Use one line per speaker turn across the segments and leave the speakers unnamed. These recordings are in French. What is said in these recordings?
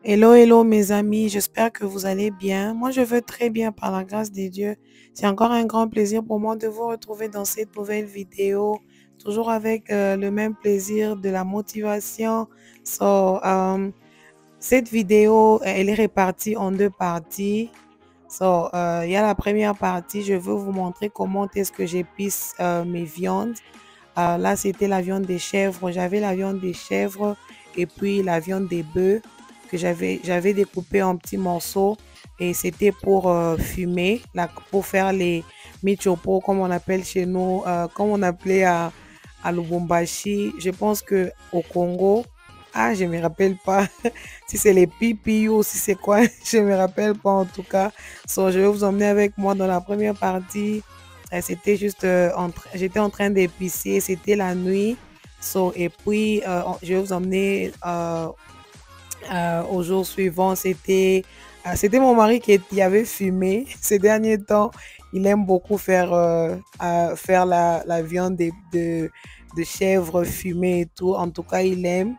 Hello, hello mes amis, j'espère que vous allez bien. Moi, je veux très bien par la grâce de Dieu. C'est encore un grand plaisir pour moi de vous retrouver dans cette nouvelle vidéo, toujours avec le même plaisir de la motivation. Cette vidéo, elle est répartie en deux parties. Il y a la première partie, je veux vous montrer comment est-ce que j'épice mes viandes. Là, c'était la viande des chèvres. J'avais la viande des chèvres et puis la viande des bœufs que j'avais découpé en petits morceaux et c'était pour fumer, là, pour faire les michopo comme on appelle chez nous, comme on appelait à Lubumbashi. Je pense que au Congo, je me rappelle pas si c'est les pipi ou si c'est quoi, je me rappelle pas en tout cas. Je vais vous emmener avec moi dans la première partie. C'était juste, j'étais en train d'épicer, c'était la nuit. Et puis, je vais vous emmener au jour suivant. C'était mon mari qui avait fumé. Ces derniers temps, il aime beaucoup faire la viande de chèvre fumée et tout. En tout cas, il aime.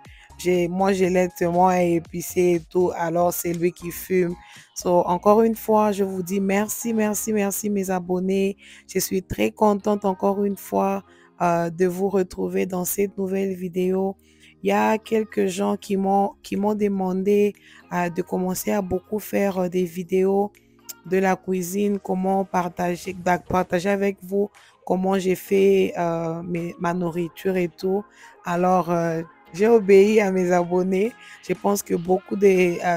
Moi, j'ai lentement à épicer et tout. Alors, c'est lui qui fume. Encore une fois, je vous dis merci, merci, merci mes abonnés. Je suis très contente encore une fois de vous retrouver dans cette nouvelle vidéo. Il y a quelques gens qui m'ont demandé de commencer à beaucoup faire des vidéos de la cuisine, comment partager avec vous comment j'ai fait ma nourriture et tout. Alors, j'ai obéi à mes abonnés. Je pense que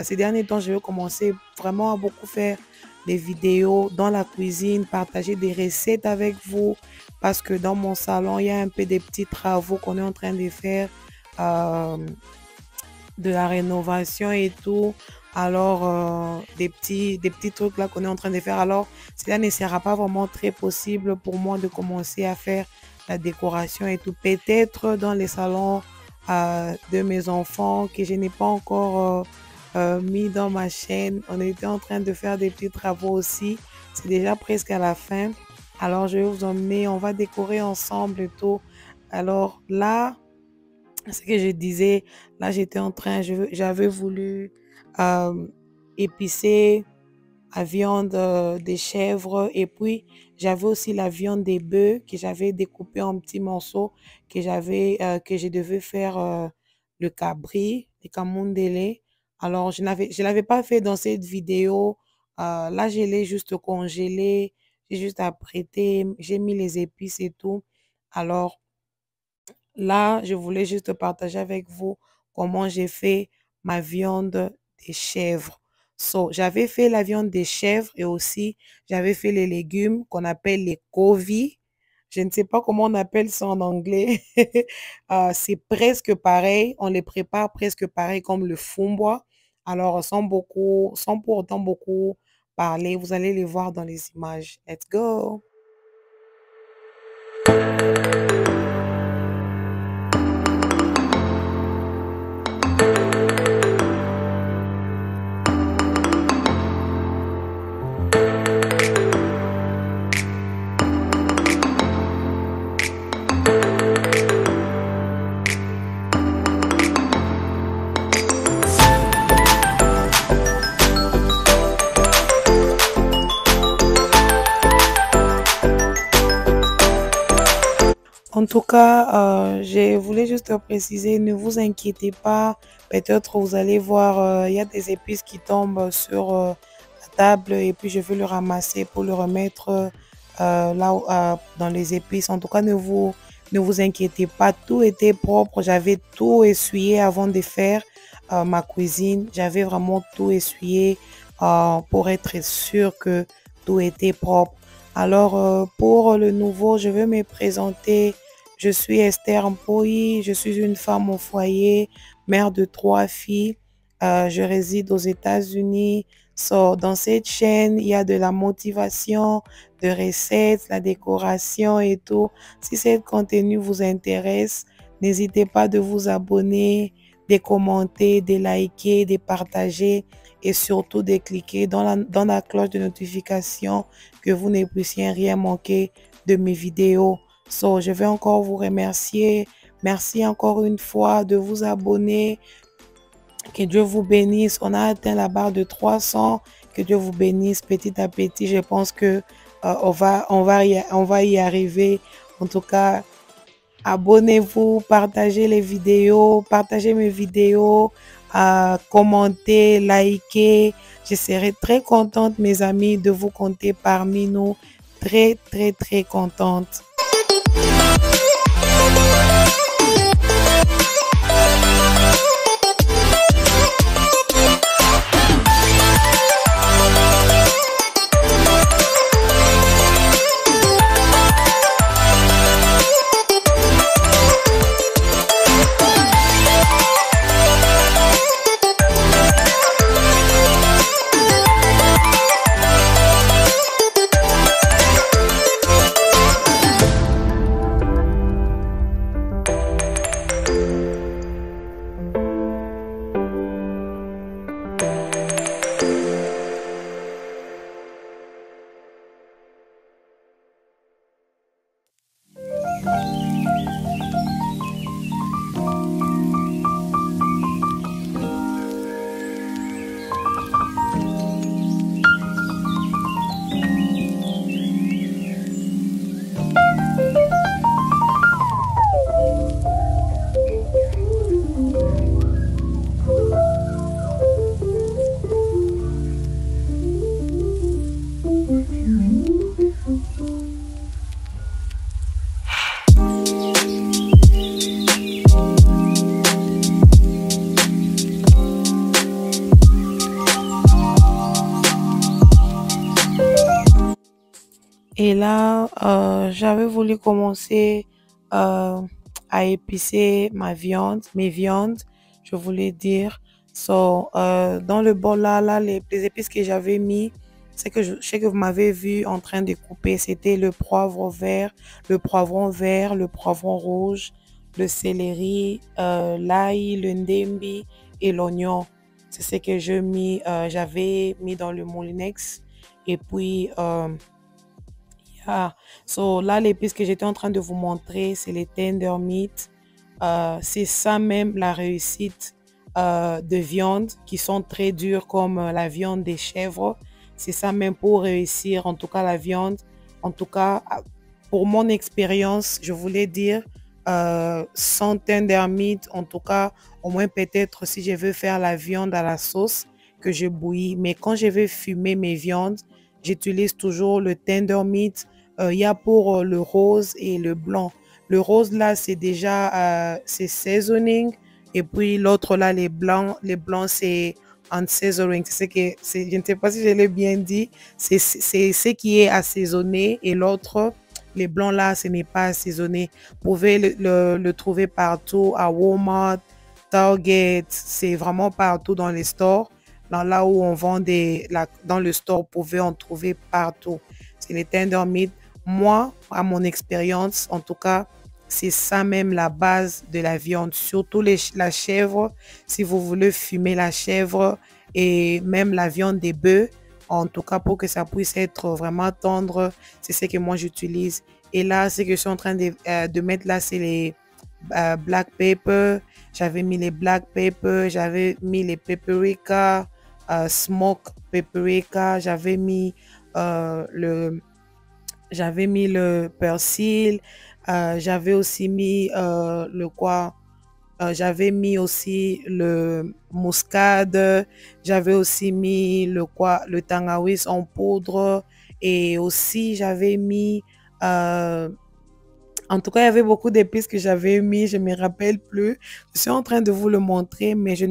ces derniers temps, je vais commencer vraiment à beaucoup faire des vidéos dans la cuisine, partager des recettes avec vous parce que dans mon salon, il y a un peu des petits travaux qu'on est en train de faire, euh, de la rénovation et tout. Alors, des petits trucs là qu'on est en train de faire. Alors, cela ne sera pas vraiment très possible pour moi de commencer à faire la décoration et tout. Peut-être dans les salons de mes enfants que je n'ai pas encore mis dans ma chaîne. On était en train de faire des petits travaux aussi. C'est déjà presque à la fin. Alors, je vais vous emmener, on va décorer ensemble et tout. Alors là, ce que je disais, là, j'avais voulu euh, épicer la viande des chèvres et puis j'avais aussi la viande des bœufs que j'avais découpée en petits morceaux que je devais faire le cabri, le camundele. Alors, je l'avais pas fait dans cette vidéo. Là, je l'ai juste congelé, j'ai juste apprêté, j'ai mis les épices et tout. Alors, là, je voulais juste partager avec vous comment j'ai fait ma viande des chèvres. J'avais fait la viande des chèvres et aussi j'avais fait les légumes qu'on appelle les kovi. Je ne sais pas comment on appelle ça en anglais. C'est presque pareil. On les prépare presque pareil comme le fumbois. Alors, sans pour autant beaucoup parler, vous allez les voir dans les images. Let's go! En tout cas, je voulais juste préciser, ne vous inquiétez pas. Peut-être vous allez voir, il y a des épices qui tombent sur la table et puis je vais le ramasser pour le remettre dans les épices. En tout cas, ne vous inquiétez pas. Tout était propre. J'avais tout essuyé avant de faire ma cuisine. J'avais vraiment tout essuyé pour être sûr que tout était propre. Alors, pour le nouveau, je vais me présenter. Je suis Esther Mpoyi, je suis une femme au foyer, mère de 3 filles. Je réside aux États-Unis. Dans cette chaîne, il y a de la motivation, de recettes, la décoration et tout. Si ce contenu vous intéresse, n'hésitez pas de vous abonner, de commenter, de liker, de partager et surtout de cliquer dans la cloche de notification que vous ne puissiez rien manquer de mes vidéos. Je vais encore vous remercier. Merci encore une fois de vous abonner, Que Dieu vous bénisse. On a atteint la barre de 300. Que Dieu vous bénisse petit à petit. Je pense que on va y arriver. En tout cas, abonnez-vous, partagez les vidéos, partagez mes vidéos, commentez, likez. Je serai très contente, mes amis, de vous compter parmi nous. Très, très, très contente. Et là, j'avais voulu commencer à épicer mes viandes, je voulais dire. Dans le bol là, les épices que j'avais mis, c'est que je sais que vous m'avez vu en train de couper. C'était le poivre vert, le poivron vert, le poivron rouge, le céleri, l'ail, le ndembi et l'oignon. C'est ce que j'avais mis dans le moulinex. Et puis, là, l'épice que j'étais en train de vous montrer, c'est les tender meat. C'est ça même la réussite de viande qui sont très dures comme la viande des chèvres. C'est ça même pour réussir, en tout cas la viande. En tout cas, pour mon expérience, je voulais dire sans tender meat, en tout cas, au moins peut-être si je veux faire la viande à la sauce que je bouillis. Mais quand je veux fumer mes viandes, j'utilise toujours le tender meat. Il y a pour le rose et le blanc. Le rose là, c'est déjà c'est seasoning. Et puis l'autre là, les blancs, c'est unsavoring. Je ne sais pas si je l'ai bien dit. C'est ce qui est assaisonné. Et l'autre, les blancs là, ce n'est pas assaisonné. Vous pouvez le trouver partout à Walmart, Target. C'est vraiment partout dans les stores. Là où on vend dans le store, vous pouvez en trouver partout. C'est les tender meat. Moi, à mon expérience, en tout cas, c'est ça même la base de la viande. Surtout la chèvre, si vous voulez fumer la chèvre et même la viande des bœufs, en tout cas pour que ça puisse être vraiment tendre, c'est ce que moi j'utilise. Et là, ce que je suis en train de mettre là, c'est les black pepper. J'avais mis les black pepper, j'avais mis les paprika, smoke paprika, j'avais mis le persil, j'avais aussi mis j'avais mis aussi le muscade, j'avais aussi mis le tangawiz en poudre et aussi j'avais mis en tout cas, il y avait beaucoup d'épices que j'avais mis, je ne me rappelle plus. Je suis en train de vous le montrer, mais je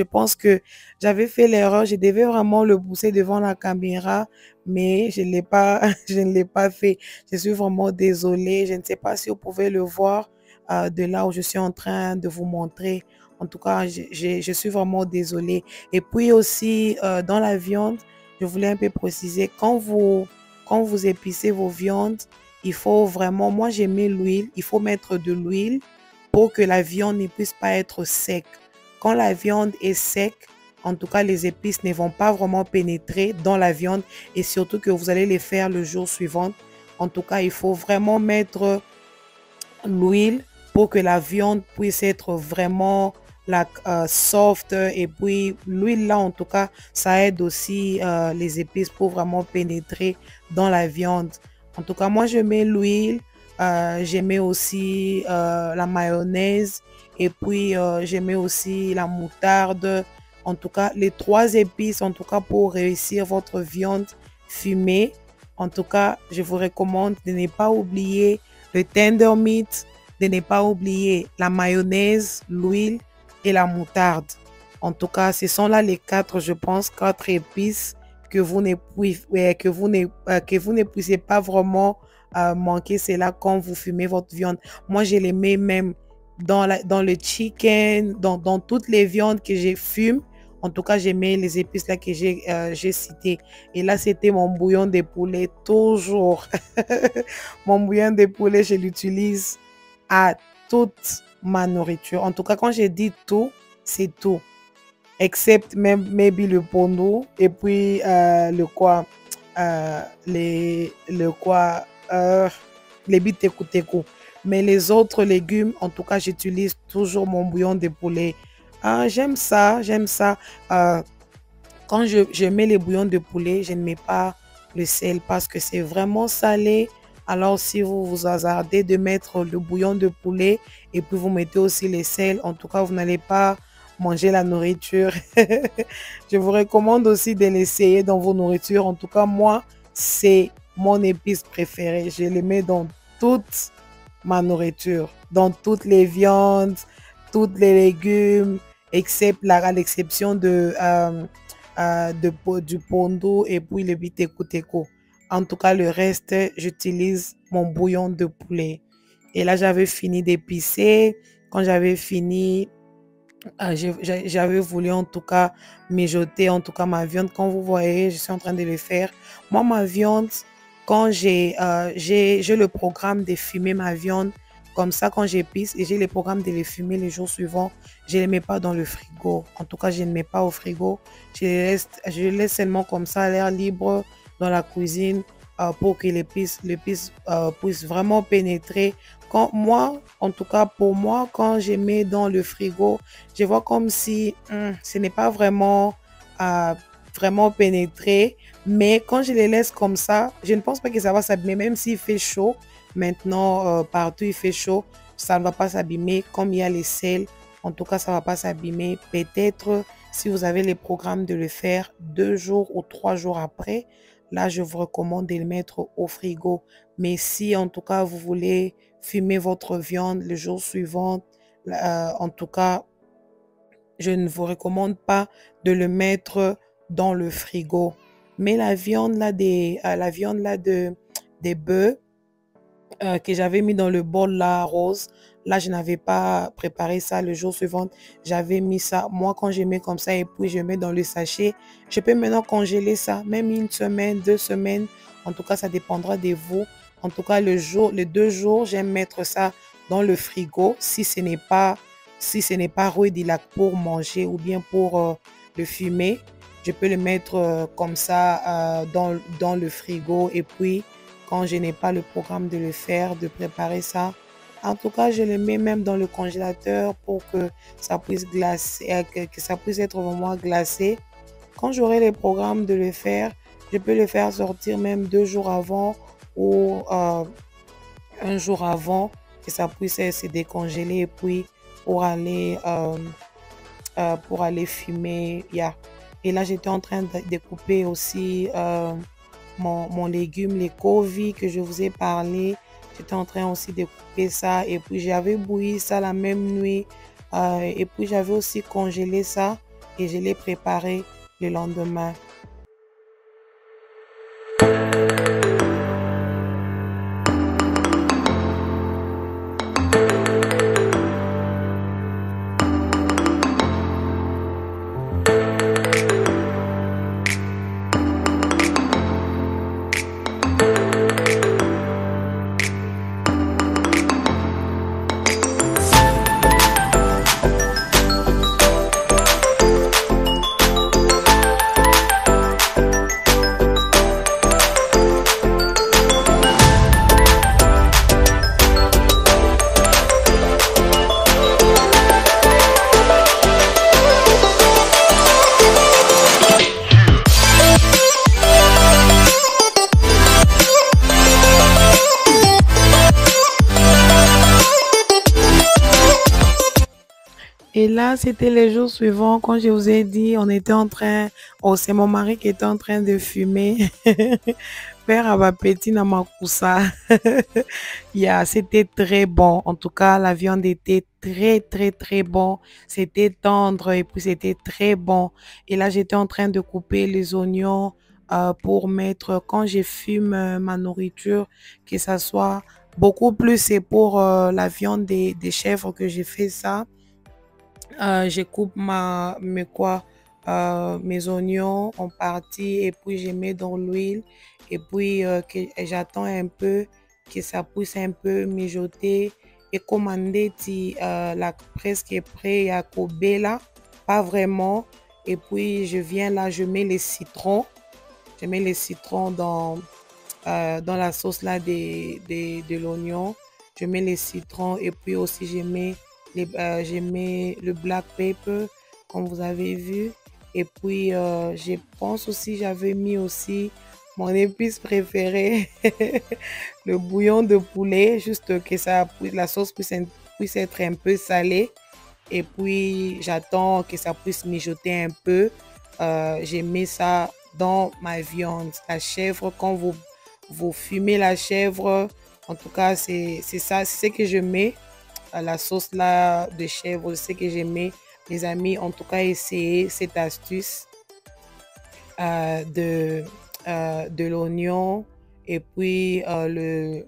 pense que j'avais fait l'erreur. Je devais vraiment le pousser devant la caméra, mais je ne l'ai pas, je ne l'ai pas fait. Je suis vraiment désolée. Je ne sais pas si vous pouvez le voir de là où je suis en train de vous montrer. En tout cas, je suis vraiment désolée. Et puis aussi, dans la viande, je voulais un peu préciser, quand vous épicez vos viandes, il faut vraiment, moi j'ai mis l'huile, il faut mettre de l'huile pour que la viande ne puisse pas être sec. Quand la viande est sec, en tout cas les épices ne vont pas vraiment pénétrer dans la viande et surtout que vous allez les faire le jour suivant. En tout cas, il faut vraiment mettre l'huile pour que la viande puisse être vraiment soft. Et puis l'huile là, en tout cas, ça aide aussi les épices pour vraiment pénétrer dans la viande. En tout cas, moi, je mets l'huile. Je mets aussi la mayonnaise. Et puis, je mets aussi la moutarde. En tout cas, les trois épices, en tout cas, pour réussir votre viande fumée. En tout cas, je vous recommande de ne pas oublier le tender meat, de ne pas oublier la mayonnaise, l'huile et la moutarde. En tout cas, ce sont là les quatre, je pense, quatre épices que vous ne pouvez, que vous ne puissiez pas vraiment manquer. C'est là quand vous fumez votre viande. Moi, je les mets même dans le chicken, dans toutes les viandes que je fume. En tout cas, j'aimais les épices là que j'ai citées. Et là, c'était mon bouillon de poulet, toujours. Mon bouillon de poulet, je l'utilise à toute ma nourriture. En tout cas, quand je dis tout, c'est tout. Except même maybe le pondo et puis le quoi, le quoi, les biteku. Mais les autres légumes, en tout cas, j'utilise toujours mon bouillon de poulet. J'aime ça, j'aime ça. Quand je mets les bouillons de poulet, je ne mets pas le sel parce que c'est vraiment salé. Alors, si vous vous hasardez de mettre le bouillon de poulet et puis vous mettez aussi le sel, en tout cas, vous n'allez pas manger la nourriture. Je vous recommande aussi de l'essayer dans vos nourritures. En tout cas, moi, c'est mon épice préférée. Je le mets dans toute ma nourriture, dans toutes les viandes, tous les légumes, except à l'exception du pondo et puis le biteku. En tout cas, le reste, j'utilise mon bouillon de poulet. Et là, j'avais fini d'épicer. Quand j'avais fini, j'avais voulu en tout cas mijoter en tout cas ma viande. Quand vous voyez, je suis en train de le faire. Moi, ma viande, quand j'ai le programme de fumer ma viande, comme ça, quand j'épice et j'ai le programme de les fumer les jours suivants, je ne les mets pas dans le frigo. En tout cas, je ne mets pas au frigo. Je les laisse seulement comme ça à l'air libre dans la cuisine pour que l'épice puisse vraiment pénétrer. Quand moi, en tout cas pour moi, quand je mets dans le frigo, je vois comme si ce n'est pas vraiment, vraiment pénétré. Mais quand je les laisse comme ça, je ne pense pas que ça va s'abîmer, même s'il fait chaud. Maintenant, partout il fait chaud, ça ne va pas s'abîmer. Comme il y a les sels, en tout cas, ça ne va pas s'abîmer. Peut-être si vous avez les programmes de le faire 2 jours ou 3 jours après, là, je vous recommande de le mettre au frigo. Mais si en tout cas, vous voulez fumer votre viande le jour suivant, en tout cas, je ne vous recommande pas de le mettre dans le frigo. Mais la viande là des bœufs que j'avais mis dans le bol là rose, là je n'avais pas préparé ça le jour suivant. J'avais mis ça, moi quand je mets comme ça et puis je mets dans le sachet, je peux maintenant congeler ça, même 1 semaine, 2 semaines. En tout cas, ça dépendra de vous. En tout cas, les 2 jours, j'aime mettre ça dans le frigo si ce n'est pas rudilac pour manger ou bien pour le fumer. Je peux le mettre comme ça dans le frigo et puis quand je n'ai pas le programme de le faire, de préparer ça. En tout cas, je le mets même dans le congélateur pour que ça puisse glacer, que ça puisse être vraiment glacé. Quand j'aurai le programme de le faire, je peux le faire sortir même 2 jours avant ou 1 jour avant, que ça puisse se décongeler et puis pour aller fumer. Yeah. Et là, j'étais en train de couper aussi mon légume, les covis que je vous ai parlé. J'étais en train aussi de couper ça et puis j'avais bouilli ça la même nuit et puis j'avais aussi congelé ça et je l'ai préparé le lendemain. Et là, c'était les jours suivants, quand je vous ai dit, on était en train, oh, c'est mon mari qui était en train de fumer. Faire appétit dans ma coussa. Yeah, c'était très bon. En tout cas, la viande était très, très, très bon. C'était tendre et puis c'était très bon. Et là, j'étais en train de couper les oignons pour mettre, quand je fume ma nourriture, que ça soit beaucoup plus, c'est pour la viande des chèvres que j'ai fait ça. Je coupe mes oignons en partie et puis je mets dans l'huile et puis j'attends un peu que ça puisse un peu mijoter et commander si la presque est prêt à couper là, pas vraiment. Et puis je viens là, je mets les citrons, dans la sauce là de l'oignon. Je mets les citrons et puis aussi je mets le black pepper comme vous avez vu. Et puis je pense aussi j'avais mis aussi mon épice préférée, le bouillon de poulet, juste que la sauce puisse être un peu salée. Et puis j'attends que ça puisse mijoter un peu. J'ai mis ça dans ma viande. La chèvre, quand vous fumez la chèvre, en tout cas, c'est ça, c'est ce que je mets. La sauce là de chèvre, c'est ce que je mets. Les amis, en tout cas, essayez cette astuce euh, de, de l'oignon et puis le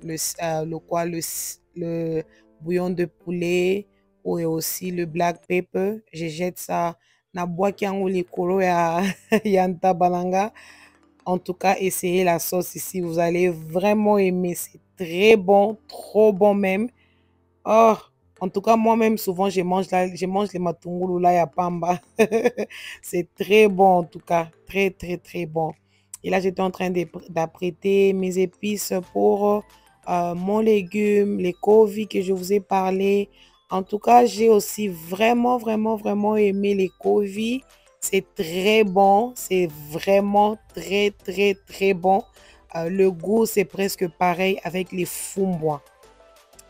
bouillon de poulet ou et aussi le black pepper. Je jette ça na boîte yango likolo ya ya ntabalanga. En tout cas, essayez la sauce ici. Vous allez vraiment aimer. C'est très bon, trop bon même. Oh, en tout cas, moi-même, souvent, je mange les matungulu là, ya pamba. C'est très bon, en tout cas. Très, très, très bon. Et là, j'étais en train d'apprêter mes épices pour mon légume, les kovi que je vous ai parlé. En tout cas, j'ai aussi vraiment, vraiment, vraiment aimé les kovi. C'est très bon. C'est vraiment très, très, très bon. Le goût, c'est presque pareil avec les fumbois.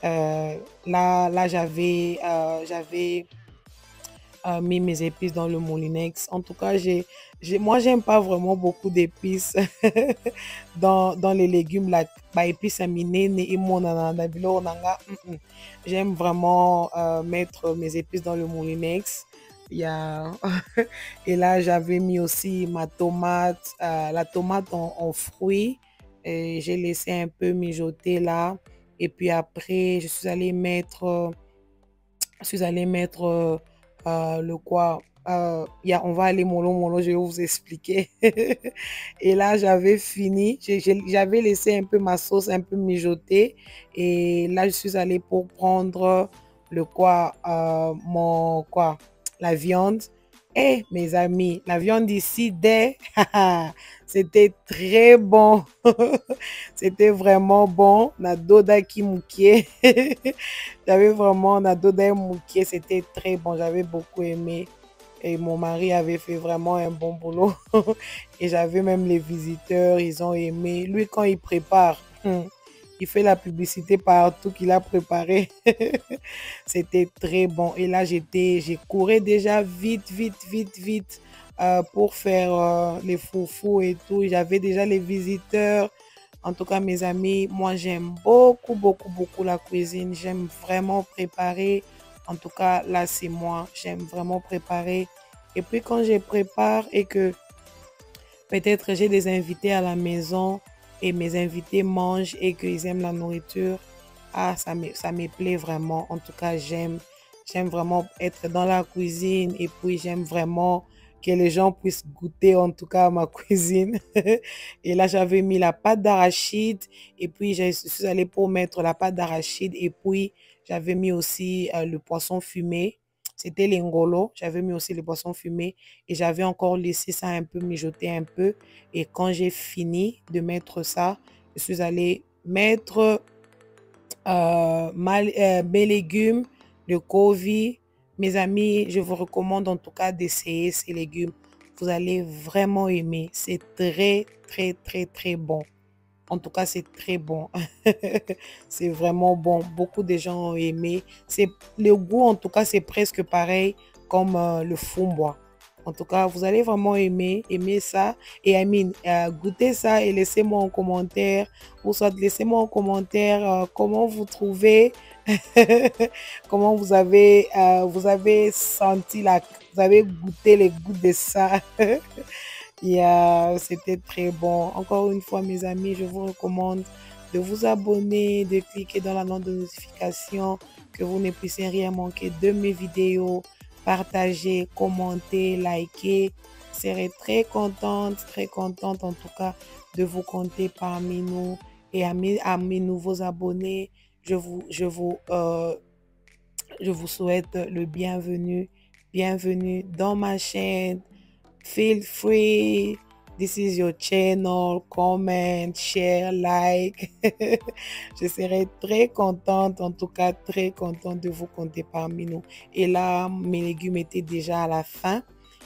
Là j'avais mis mes épices dans le moulinex. En tout cas, moi, j'aime pas vraiment beaucoup d'épices dans les légumes. Bah, épices à minene et mon anana, bilo, nanga, J'aime vraiment mettre mes épices dans le moulinex. Il y a... Et là, j'avais mis aussi ma tomate, la tomate en fruits. Et j'ai laissé un peu mijoter là. Et puis après, le quoi. On va aller mollo mollo, je vais vous expliquer. Et là, j'avais fini. J'avais laissé un peu ma sauce un peu mijoter. Et là, je suis allée pour prendre la viande. Eh, mes amis, la viande ici, c'était très bon. C'était vraiment bon. Nadoda Kimukie. J'avais vraiment Nadoda Mukie. C'était très bon. J'avais beaucoup aimé. Et mon mari avait fait vraiment un bon boulot. Et j'avais même les visiteurs. Ils ont aimé. Lui, quand il prépare, il fait la publicité partout qu'il a préparé. C'était très bon. Et là, j'ai couru déjà vite, vite, vite, vite pour faire les foufous et tout. J'avais déjà les visiteurs. En tout cas, mes amis, moi, j'aime beaucoup, beaucoup, beaucoup la cuisine. J'aime vraiment préparer. En tout cas, là, c'est moi. J'aime vraiment préparer. Et puis, quand je prépare et que peut-être j'ai des invités à la maison et mes invités mangent et qu'ils aiment la nourriture, ah, ça me plaît vraiment. En tout cas, j'aime vraiment être dans la cuisine et puis j'aime vraiment que les gens puissent goûter en tout cas à ma cuisine. Et là, j'avais mis la pâte d'arachide et puis je suis allée pour mettre la pâte d'arachide et puis j'avais mis aussi le poisson fumé. C'était l'ingolo. J'avais mis aussi le poisson fumé et j'avais encore laissé ça un peu mijoter un peu. Et quand j'ai fini de mettre ça, je suis allée mettre mes légumes, le Kovi. Mes amis, je vous recommande en tout cas d'essayer ces légumes. Vous allez vraiment aimer. C'est très, très, très, très bon. En tout cas, c'est très bon. C'est vraiment bon. Beaucoup de gens ont aimé. Le goût, en tout cas, c'est presque pareil comme le fumbois. En tout cas, vous allez vraiment aimer ça. Et goûtez ça et laissez-moi en commentaire, ou soit laissez-moi en commentaire comment vous trouvez, comment vous avez senti vous avez goûté les goûts de ça. Et c'était très bon. Encore une fois, mes amis, je vous recommande de vous abonner, de cliquer dans la note de notification, que vous ne puissiez rien manquer de mes vidéos. Partager, commenter, liker. Je serai très contente en tout cas de vous compter parmi nous. Et à mes nouveaux abonnés, je vous souhaite le bienvenu. Bienvenue dans ma chaîne. Feel free. This is your channel. Comment, share, like. Je serai très contente, en tout cas très contente de vous compter parmi nous. Et là, mes légumes étaient déjà à la fin.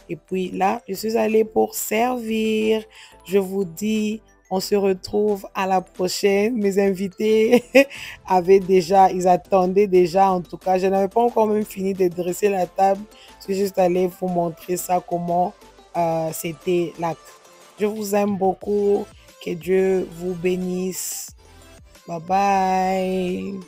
Et puis là, je suis allée pour servir. Je vous dis, on se retrouve à la prochaine. Mes invités ils attendaient déjà. En tout cas, je n'avais pas encore même fini de dresser la table. Je suis juste allée vous montrer ça, comment c'était là. Je vous aime beaucoup. Que Dieu vous bénisse. Bye bye.